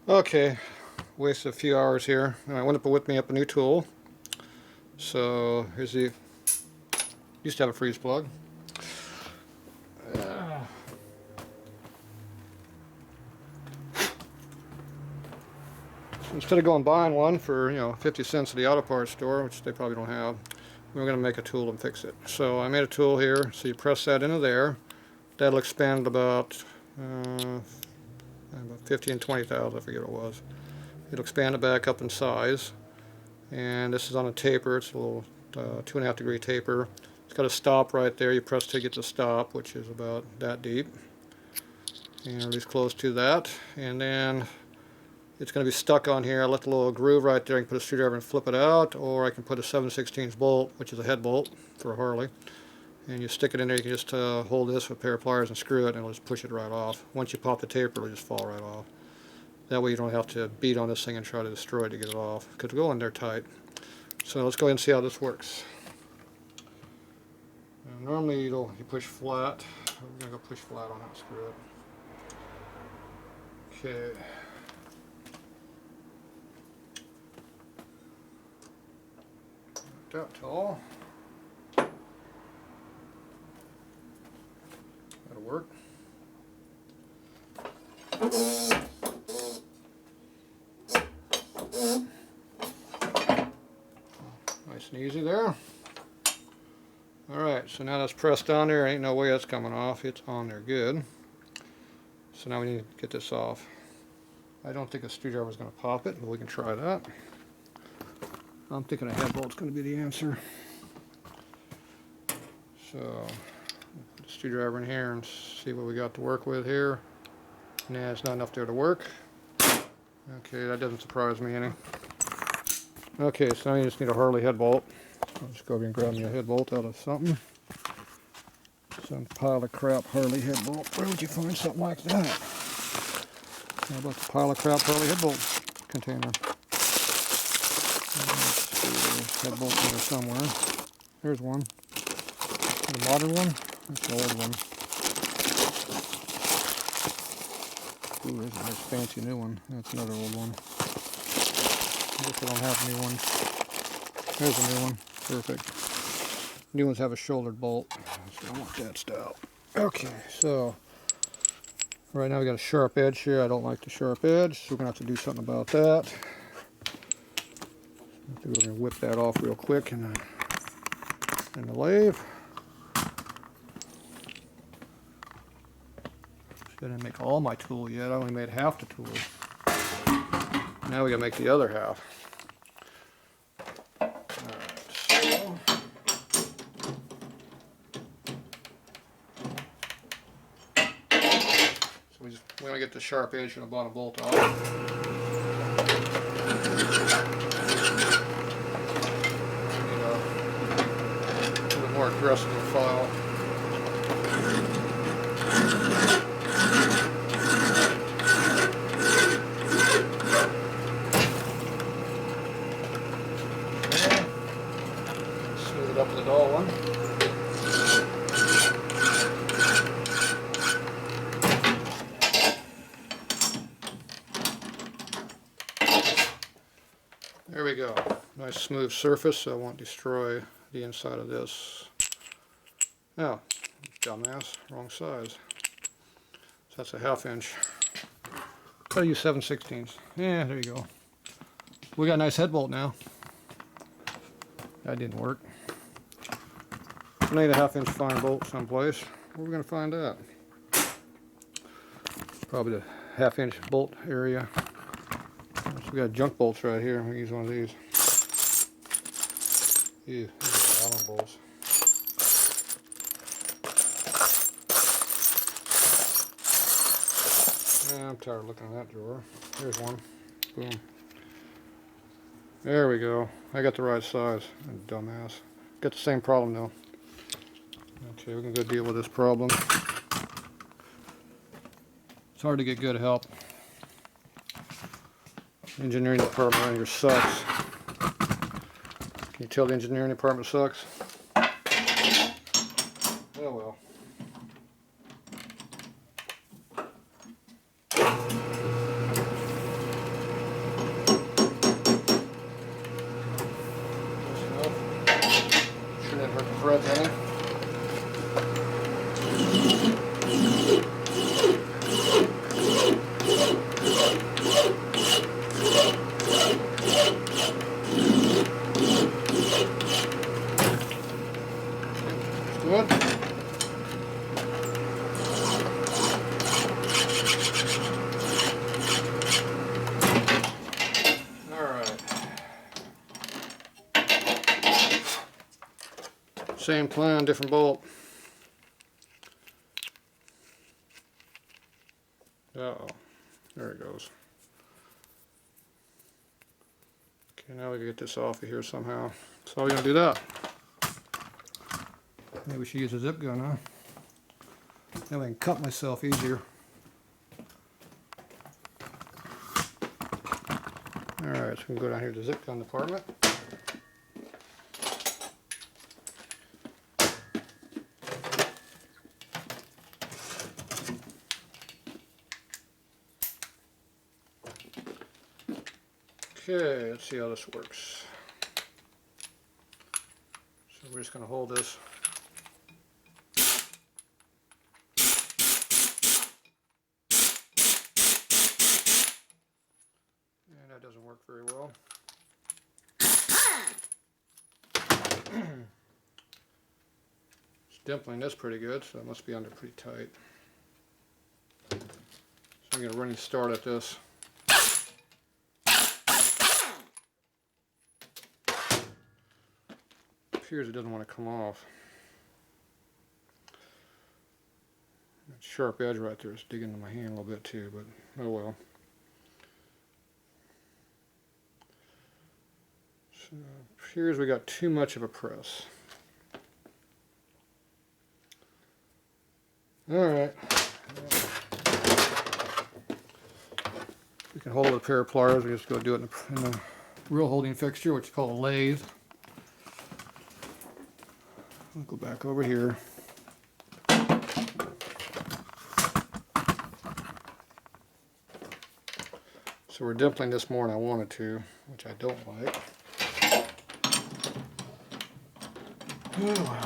Okay, wasted a few hours here. I went up with me up a new tool. So here's the, used to have a freeze plug. Instead of going buying one for 50 cents at the auto parts store, which they probably don't have, we're going to make a tool and fix it. So I made a tool here. So you press that into there. That'll expand about 50 and 20 thousand, I forget what it was. It'll expand it back up in size. And this is on a taper. It's a little 2.5 degree taper. It's got a stop right there. You press to get the stop, which is about that deep, and release close to that. And then it's going to be stuck on here. I left a little groove right there. I can put a screwdriver and flip it out, or I can put a 7/16 bolt, which is a head bolt for a Harley. And you stick it in there. You can just hold this with a pair of pliers and screw it, and it'll just push it right off. Once you pop the taper, it'll just fall right off. That way you don't have to beat on this thing and try to destroy it to get it off, because it'll go in there tight. So let's go ahead and see how this works. And normally you push flat. We're going to go push flat on it and screw it. Okay. Not that tall. That'll work. Nice and easy there. Alright, so now that's pressed on there. Ain't no way that's coming off. It's on there good. So now we need to get this off. I don't think a screwdriver is going to pop it, but we can try that. I'm thinking a head bolt's going to be the answer. So, put the screwdriver in here and see what we got to work with here. Nah, it's not enough there to work. Okay, that doesn't surprise me any. Okay, so now you just need a Harley head bolt. I'll just go over and grab me a head bolt out of something. Some pile of crap Harley head bolt. Where would you find something like that? How about the pile of crap Harley head bolt container? Head bolt there somewhere. There's one. The modern one? That's the old one. Ooh, there's a nice fancy new one. That's another old one. I guess I don't have new ones. There's a new one. Perfect. New ones have a shouldered bolt. So I want that style. Okay, so right now we got a sharp edge here. I don't like the sharp edge, so we're gonna have to do something about that. We're gonna whip that off real quick in the lathe. I didn't make all my tool yet. I only made half the tool. Now we gotta make the other half. We're going to get the sharp edge from the bottom bolt off. Need a little bit more aggressive file. Okay. Smooth it up with the dull one. There we go. Nice smooth surface, so I won't destroy the inside of this. Oh, dumbass, wrong size. So that's a 1/2 inch. I'll use 7/16. Yeah, there you go. We got a nice head bolt now. That didn't work. I need a 1/2 inch fine bolt someplace. Where are we going to find that? Probably the 1/2 inch bolt area. So we got junk bolts right here. We use one of these. Ew, these are Allen bolts. Yeah, I'm tired of looking in that drawer. Here's one. Boom. There we go. I got the right size. Dumbass. Got the same problem though. Okay, we can go deal with this problem. It's hard to get good help. Engineering department around here sucks. Can you tell the engineering department sucks? Oh well. same plan, different bolt. Uh-oh, there it goes. Okay, now we can get this off of here somehow. So we're gonna do that. Maybe we should use a zip gun, huh? Then I can cut myself easier. Alright, so we can go down here to the zip gun department. Okay, let's see how this works. So we're just going to hold this. And that doesn't work very well. It's dimpling this pretty good, so it must be under pretty tight. So I'm going to running start at this. Appears it doesn't want to come off. That sharp edge right there is digging into my hand a little bit too, but oh well. So it appears we got too much of a press. Alright. We can hold it with a pair of pliers. We just go do it in a real holding fixture, which is called a lathe. I'll go back over here. So we're dimpling this more than I wanted to, which I don't like. Oh wow.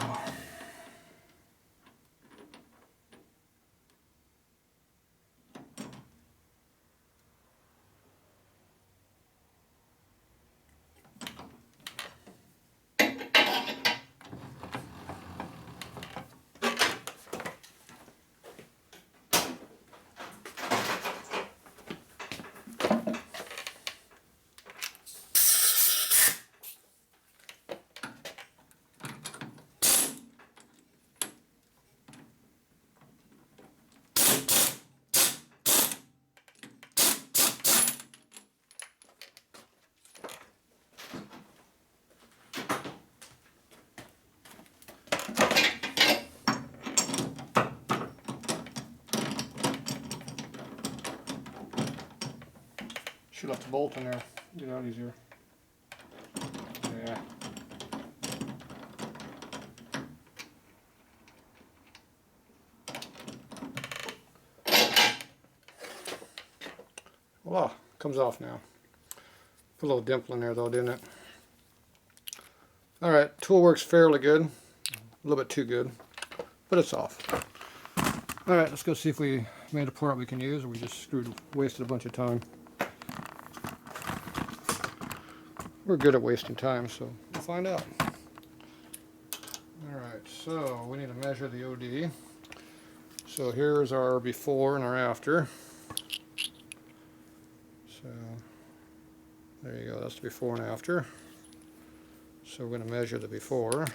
Should have left the bolt in there. Get out easier. Yeah. Voila, comes off now. Put a little dimple in there though, didn't it? Alright, tool works fairly good. A little bit too good, but it's off. Alright, let's go see if we made a part we can use or we just wasted a bunch of time. We're good at wasting time, so we'll find out. Alright, so we need to measure the OD. So here's our before and our after. So there you go, that's the before and after. So we're going to measure the before.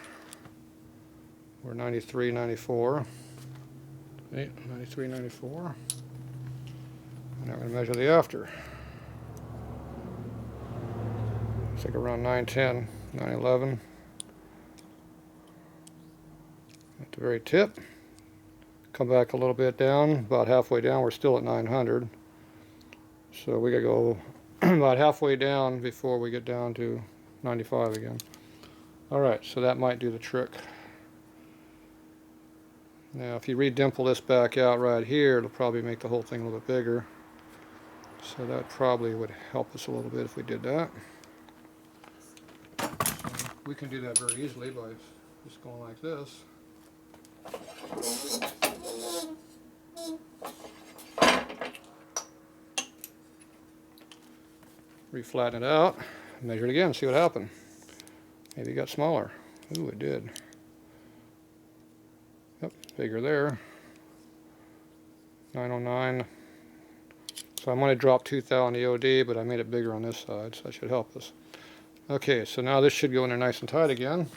We're 93, 94. 93, 94. And now we're going to measure the after. It's like around 910, 911. At the very tip. Come back a little bit down, about halfway down, we're still at 900. So we gotta go about halfway down before we get down to 95 again. Alright, so that might do the trick. Now if you re-dimple this back out right here, it'll probably make the whole thing a little bit bigger. So that probably would help us a little bit if we did that. We can do that very easily by just going like this. Re-flatten it out, measure it again, see what happened. Maybe it got smaller. Ooh, it did. Yep, bigger there. 909. So I'm going to drop 2 thou on the OD, but I made it bigger on this side, so that should help us. Okay, so now this should go in there nice and tight again.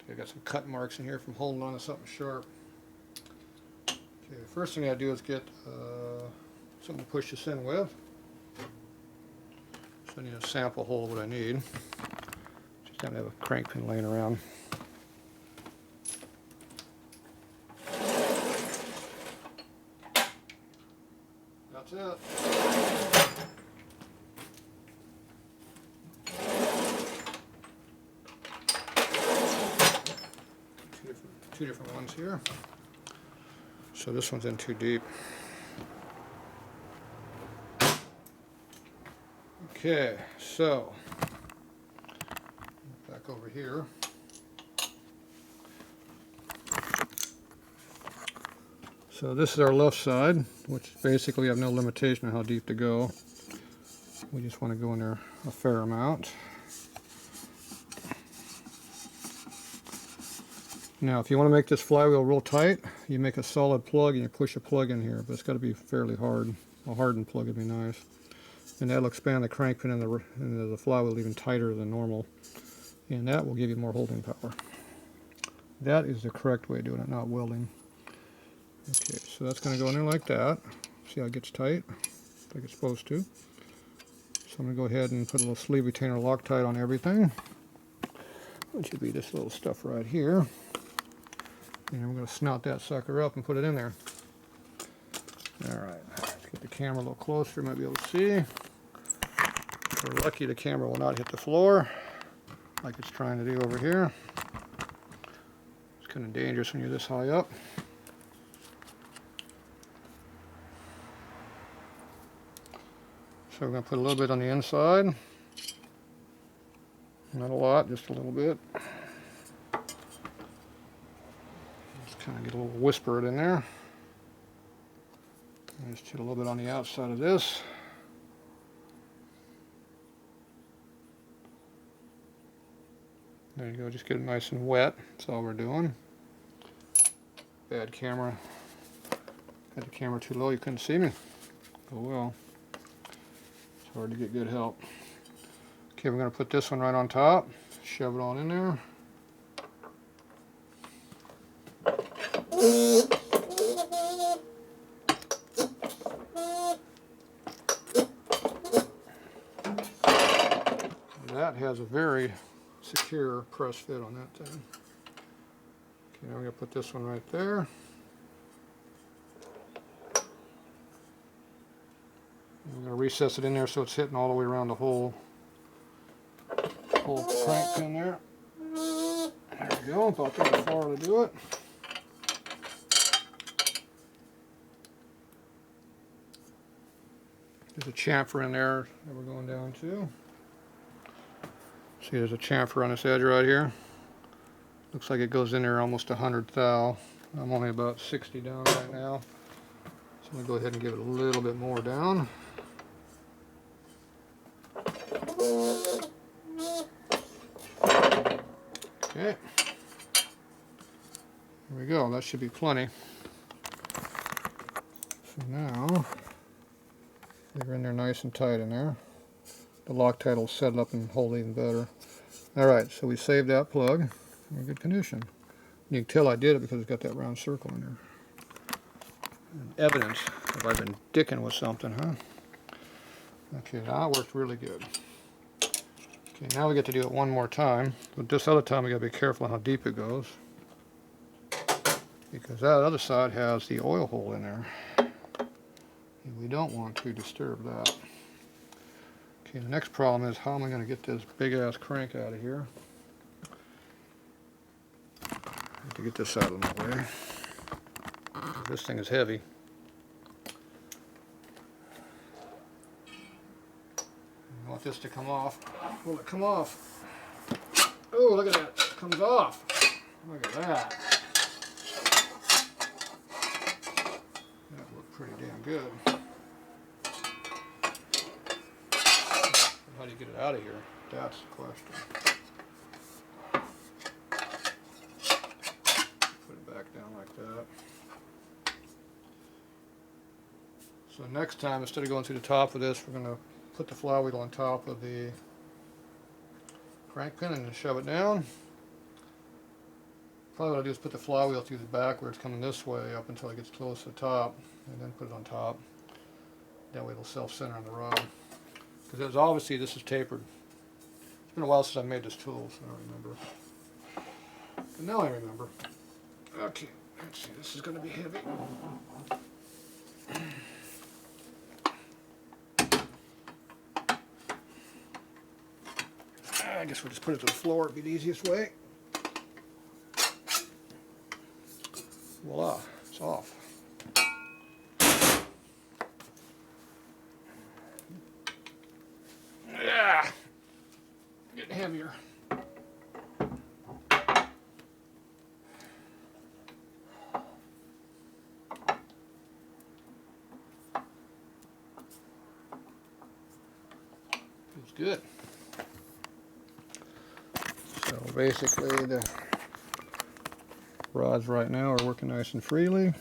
I got some cut marks in here from holding on to something sharp. Okay, the first thing I do is get something to push this in with. So I need a sample hole of what I need. Just happen to have a crank pin laying around. That's it. Two different ones here. So this one's in too deep. Okay, so back over here. So this is our left side, which basically have no limitation on how deep to go. We just want to go in there a fair amount. Now, if you want to make this flywheel real tight, you make a solid plug and you push a plug in here, but it's got to be fairly hard. A hardened plug would be nice. And that'll expand the crank pin into the flywheel even tighter than normal. And that will give you more holding power. That is the correct way of doing it, not welding. Okay, so that's going to go in there like that. See how it gets tight? Like it's supposed to. So I'm going to go ahead and put a little sleeve retainer Loctite on everything. Which would be this little stuff right here. And we're going to snout that sucker up and put it in there. Alright, let's get the camera a little closer, might be able to see. If we're lucky, the camera will not hit the floor like it's trying to do over here. It's kind of dangerous when you're this high up. So we're going to put a little bit on the inside. Not a lot, just a little bit. Just kind of get a little whisper it in there. And just hit a little bit on the outside of this. There you go, just get it nice and wet. That's all we're doing. Bad camera. Had the camera too low, you couldn't see me. Oh well. It's hard to get good help. Okay, we're going to put this one right on top. Shove it on in there. That has a very secure press fit on that thing. Okay, now we're going to put this one right there. We're going to recess it in there so it's hitting all the way around the whole crank pin there. There we go, about that far to do it. There's a chamfer in there that we're going down to. See, there's a chamfer on this edge right here. Looks like it goes in there almost 100 thou. I'm only about 60 down right now. So I'm going to go ahead and give it a little bit more down. Okay. There we go. That should be plenty. So now, they're in there nice and tight in there. The Loctite will set it up and hold even better. Alright, so we saved that plug. We're in good condition. You can tell I did it because it's got that round circle in there. And evidence if I've been dicking with something, huh? Okay, that worked really good. Okay, now we get to do it one more time. But this other time we got to be careful how deep it goes. Because that other side has the oil hole in there. And we don't want to disturb that. Okay, the next problem is how am I going to get this big ass crank out of here? I have to get this out of my way. This thing is heavy. I want this to come off. Will it come off? Oh, look at that. It comes off. Look at that. That worked pretty damn good. How do you get it out of here? That's the question. Put it back down like that. So next time, instead of going through the top of this, we're going to put the flywheel on top of the crank pin and shove it down. Probably what I'll do is put the flywheel through the backwards, coming this way up until it gets close to the top, and then put it on top. That way it'll self-center on the rod. Because obviously this is tapered. It's been a while since I made this tool, so I don't remember. But now I remember. Okay, let's see, this is going to be heavy. I guess we'll just put it to the floor, it'd be the easiest way. Voila, it's off. Yeah, getting heavier. Feels good. So basically the rods right now are working nice and freely,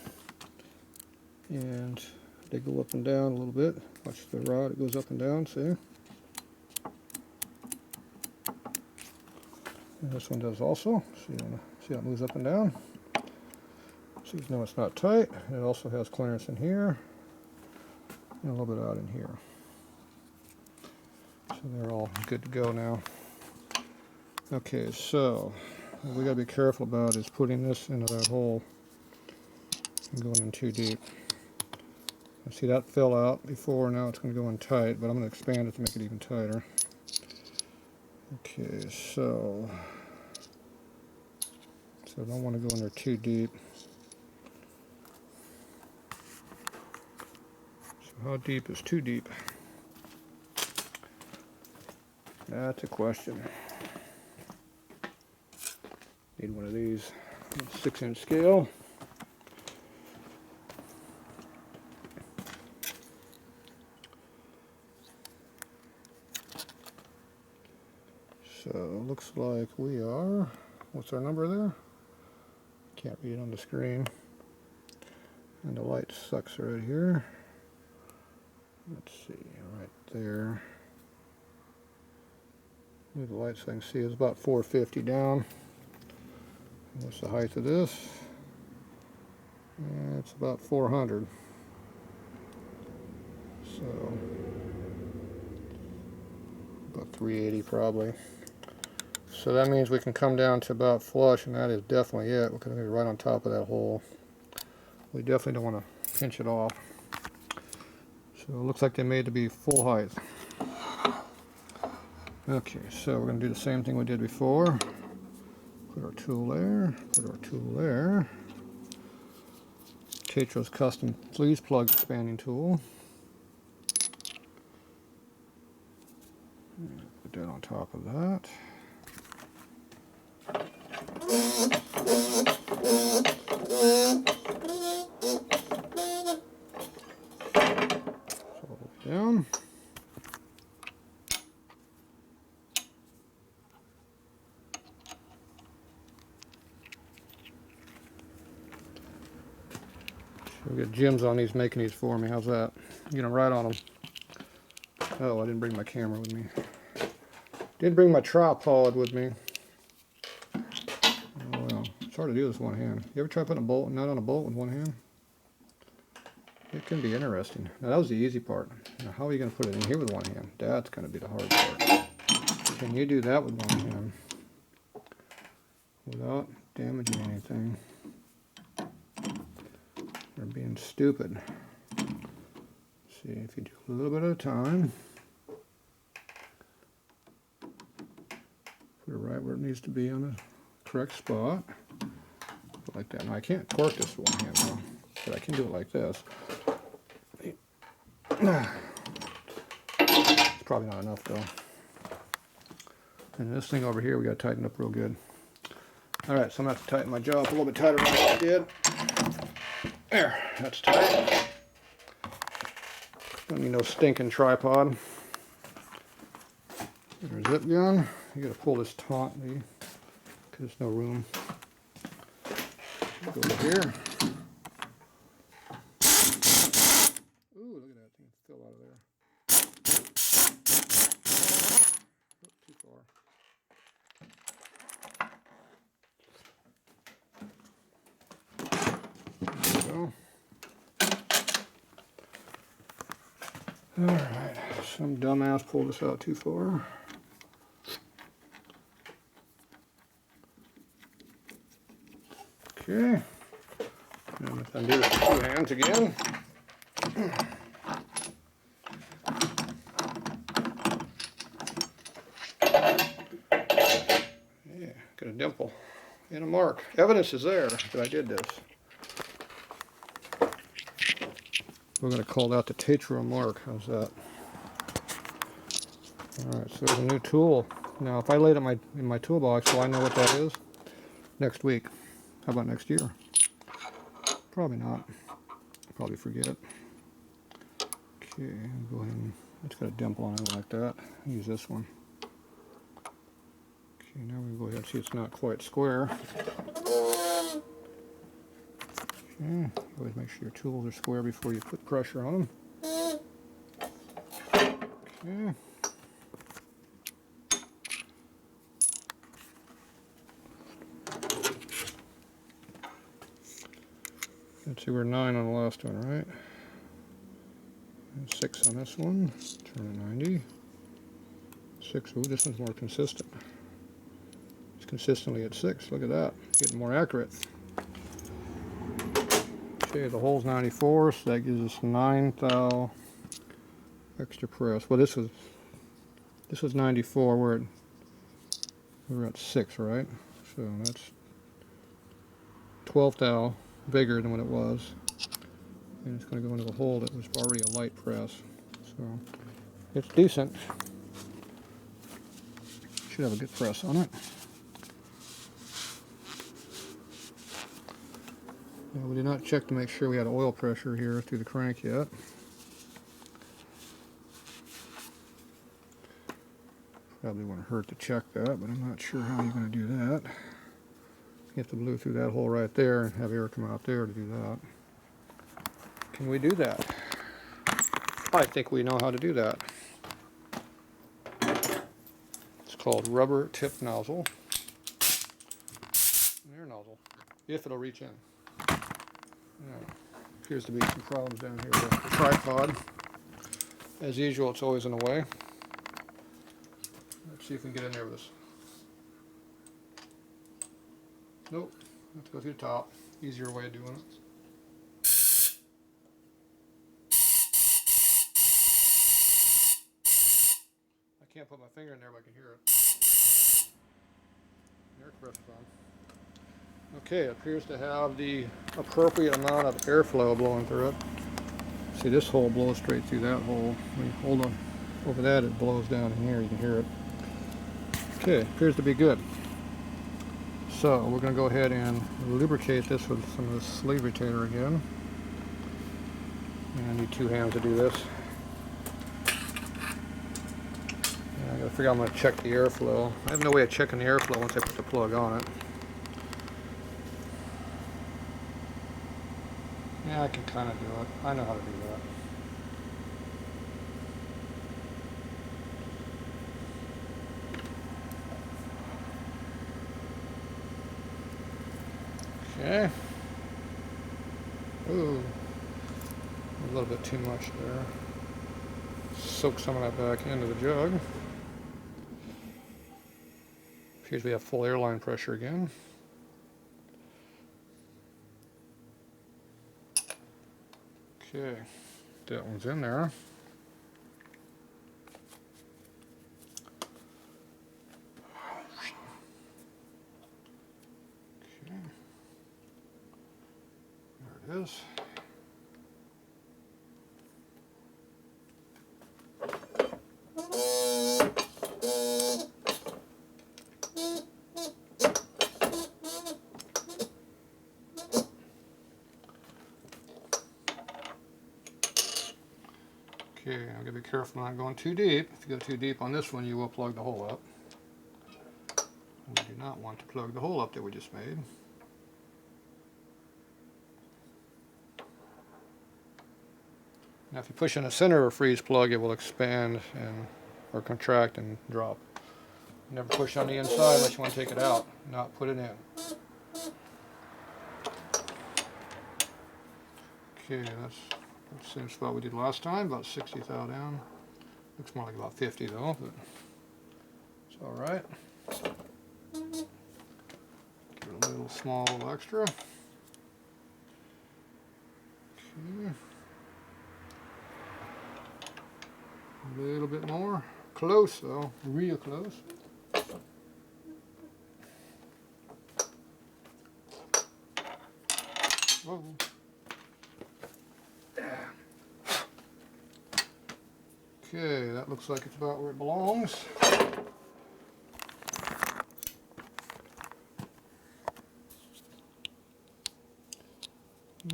and they go up and down a little bit. Watch the rod, it goes up and down, see? And this one does also. See how it moves up and down? So you know it's not tight. It also has clearance in here and a little bit out in here. So they're all good to go now. Okay, so what we gotta be careful about is putting this into that hole and going in too deep. See, that fell out before, now it's going to go in tight, but I'm going to expand it to make it even tighter. Okay, so I don't want to go in there too deep. So how deep is too deep? That's a question. Need one of these 6-inch scale. So it looks like we are, what's our number there? Can't read it on the screen. And the light sucks right here. Let's see, right there. Move the light so I can see it's about 450 down. And what's the height of this? It's about 400. So about 380 probably. So that means we can come down to about flush, and that is definitely it. We're going to be right on top of that hole. We definitely don't want to pinch it off. So it looks like they made it to be full height. Okay, so we're going to do the same thing we did before. Put our tool there, put our tool there. Tatro's custom fleece plug expanding tool. Put that on top of that. Fold it down. We'll get Jim's on these making these for me. How's that? Get them right on them. Oh, I didn't bring my camera with me. Didn't bring my tripod with me. Oh well, it's hard to do this with one hand. You ever try putting a bolt, nut on a bolt with one hand? It can be interesting. Now that was the easy part. Now how are you going to put it in here with one hand? That's going to be the hard part. Can you do that with one hand without damaging anything or being stupid? See, if you do a little bit at a time, put it right where it needs to be on the correct spot, like that. Now I can't torque this with one hand though, but I can do it like this. It's probably not enough though. And this thing over here we got to tighten up real good. All right, so I'm going to have to tighten my jaw up a little bit tighter than I did. There, that's tight. Don't need no stinking tripod. There's a zip gun. You got to pull this tautly because there's no room. Go over here. Ooh, look at that thing fell out of there. Oh, too far. Alright, some dumbass pulled this out too far. Okay, and if I do this with 2 hands again. Yeah, got a dimple and a mark. Evidence is there that I did this. We're going to call that the Tatro mark. How's that? Alright, so there's a new tool. Now, if I laid it in my toolbox, will I know what that is? Next week. How about next year? Probably not. Probably forget it. Okay, go ahead and, it's got a dimple on it like that. Use this one. Okay, now we go ahead and see it's not quite square. Okay, always make sure your tools are square before you put pressure on them. Okay. Let's see, we're 9 on the last one, right? And 6 on this one. Turn it 90. 6. Ooh, this one's more consistent. It's consistently at 6. Look at that. Getting more accurate. Okay, the hole's 94, so that gives us 9 thou extra press. Well, this was 94. We're at 6, right? So that's 12 thou bigger than what it was, and it's going to go into the hole that was already a light press. So it's decent. Should have a good press on it. Now, we did not check to make sure we had oil pressure here through the crank yet. Probably wouldn't hurt to check that, but I'm not sure how you're going to do that. You have to blow through that hole right there and have air come out there to do that. Can we do that? I think we know how to do that. It's called rubber tip nozzle. An air nozzle, if it'll reach in. Yeah. Appears to be some problems down here with the tripod. As usual, it's always in the way. Let's see if we can get in there with this. Nope, have to go through the top. Easier way of doing it. I can't put my finger in there, but I can hear it. Air compressor's on. Okay, it appears to have the appropriate amount of airflow blowing through it. See, this hole blows straight through that hole. When you hold on over that, it blows down in here. You can hear it. Okay, appears to be good. So we're going to go ahead and lubricate this with some of this sleeve retainer again. And I need 2 hands to do this. And I got to figure out I'm going to check the airflow. I have no way of checking the airflow once I put the plug on it. Yeah, I can kind of do it. I know how to do that. Okay. Ooh, a little bit too much there. Soak some of that back into the jug. Appears we have full airline pressure again. Okay, that one's in there. Okay, there it is. Okay, I'm going to be careful not going too deep. If you go too deep on this one, you will plug the hole up. We do not want to plug the hole up that we just made. Now if you push in the center of a freeze plug, it will expand and or contract and drop. Never push on the inside unless you want to take it out, not put it in. Okay, that's Same spot we did last time, about 60 thou down. Looks more like about 50 though, but it's alright. Give it a little small little extra. Okay. A little bit more. Close though, real close. Whoa. Okay, that looks like it's about where it belongs.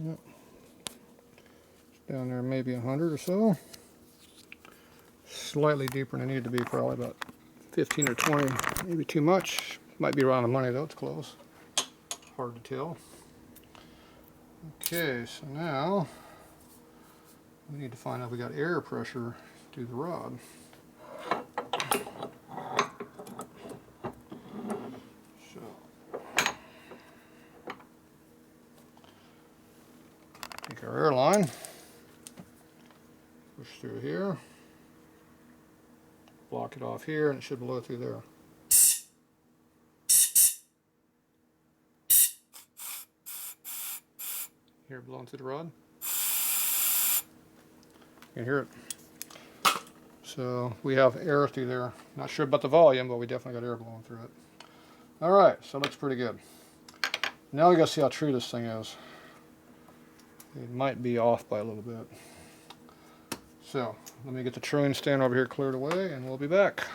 Yep. It's down there maybe 100 or so. Slightly deeper than it needed to be, probably about 15 or 20, maybe too much. Might be around the money though, it's close. Hard to tell. Okay, so now we need to find out if we got air pressure through the rod. So take our air line, push through here, block it off here, and it should blow through there. Hear it blowing through the rod? You can hear it. So we have air through there. Not sure about the volume, but we definitely got air blowing through it. Alright, so it looks pretty good. Now we gotta see how true this thing is. It might be off by a little bit. So let me get the truing stand over here cleared away and we'll be back.